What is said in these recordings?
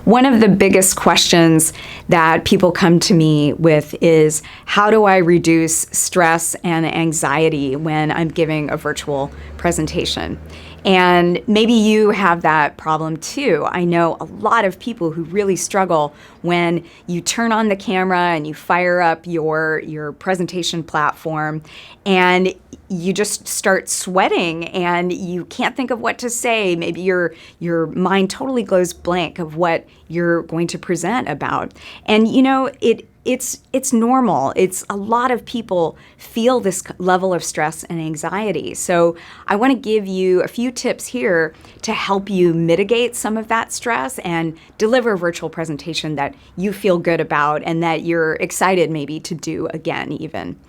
One of the biggest questions that people come to me with is, how do I reduce stress and anxiety when I'm giving a virtual presentation? And maybe you have that problem too. I know a lot of people who really struggle when you turn on the camera and you fire up your presentation platform and you just start sweating and you can't think of what to say. Maybe your mind totally goes blank of what you're going to present about. And it's normal. It's a lot of people feel this level of stress and anxiety. So I want to give you a few tips here to help you mitigate some of that stress and deliver a virtual presentation that you feel good about and that you're excited maybe to do again even.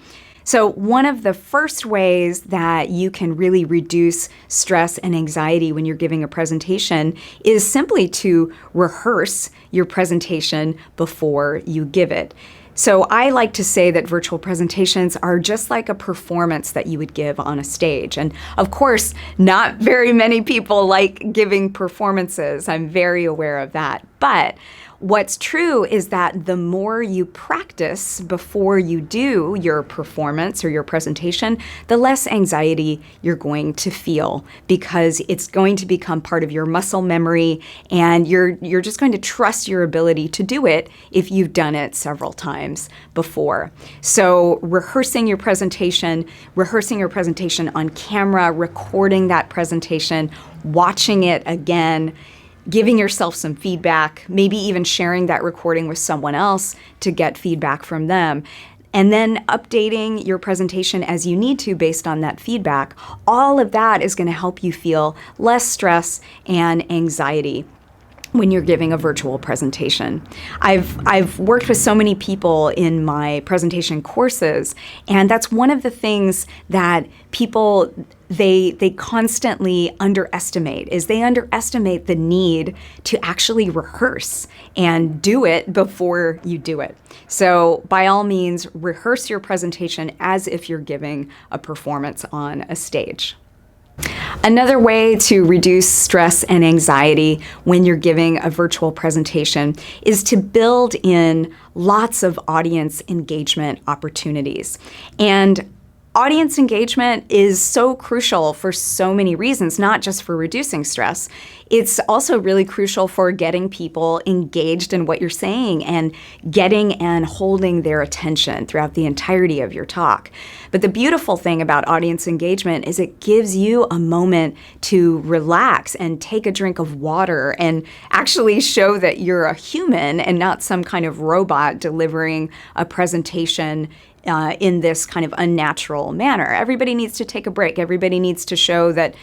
So one of the first ways that you can really reduce stress and anxiety when you're giving a presentation is simply to rehearse your presentation before you give it. So I like to say that virtual presentations are just like a performance that you would give on a stage. And of course, not very many people like giving performances. I'm very aware of that. But what's true is that the more you practice before you do your performance or your presentation, the less anxiety you're going to feel, because it's going to become part of your muscle memory and you're just going to trust your ability to do it if you've done it several times before. So rehearsing your presentation on camera, recording that presentation, watching it again, giving yourself some feedback, maybe even sharing that recording with someone else to get feedback from them, and then updating your presentation as you need to based on that feedback. All of that is going to help you feel less stress and anxiety when you're giving a virtual presentation. I've worked with so many people in my presentation courses, and that's one of the things that people they constantly underestimate, is they underestimate the need to actually rehearse and do it before you do it. So by all means, rehearse your presentation as if you're giving a performance on a stage. Another way to reduce stress and anxiety when you're giving a virtual presentation is to build in lots of audience engagement opportunities. And audience engagement is so crucial for so many reasons, not just for reducing stress. It's also really crucial for getting people engaged in what you're saying and getting and holding their attention throughout the entirety of your talk. But the beautiful thing about audience engagement is it gives you a moment to relax and take a drink of water and actually show that you're a human and not some kind of robot delivering a presentation in this kind of unnatural manner. Everybody needs to take a break. Everybody needs to show that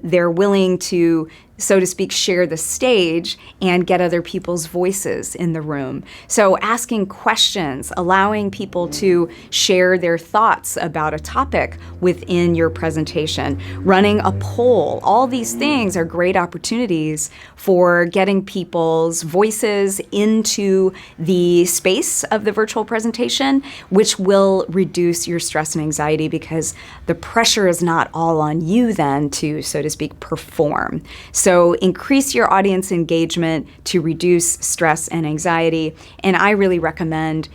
they're willing to, so to speak, share the stage and get other people's voices in the room. So asking questions, allowing people to share their thoughts about a topic within your presentation, running a poll, all these things are great opportunities for getting people's voices into the space of the virtual presentation, which will reduce your stress and anxiety because the pressure is not all on you then to, so to speak, perform. So increase your audience engagement to reduce stress and anxiety. And I really recommend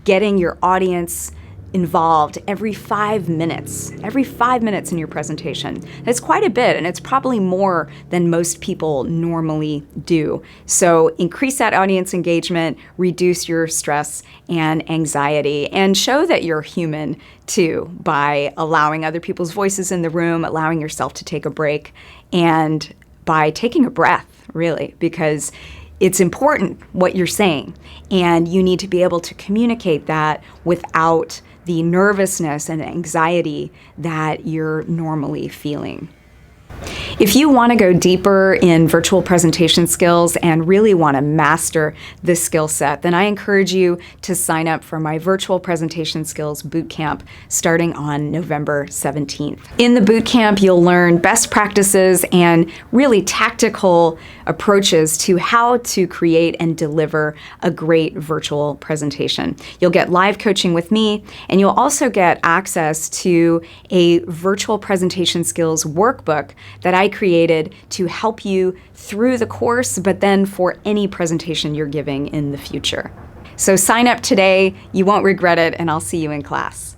getting your audience involved every 5 minutes in your presentation. That's quite a bit, and it's probably more than most people normally do. So increase that audience engagement, reduce your stress and anxiety, and show that you're human too by allowing other people's voices in the room, allowing yourself to take a break, and by taking a breath, really, because it's important what you're saying, and you need to be able to communicate that without the nervousness and anxiety that you're normally feeling. If you want to go deeper in virtual presentation skills and really want to master this skill set, then I encourage you to sign up for my Virtual Presentation Skills Bootcamp starting on November 17th. In the bootcamp, you'll learn best practices and really tactical approaches to how to create and deliver a great virtual presentation. You'll get live coaching with me, and you'll also get access to a virtual presentation skills workbook that I created to help you through the course, but then for any presentation you're giving in the future. So sign up today, you won't regret it, and I'll see you in class.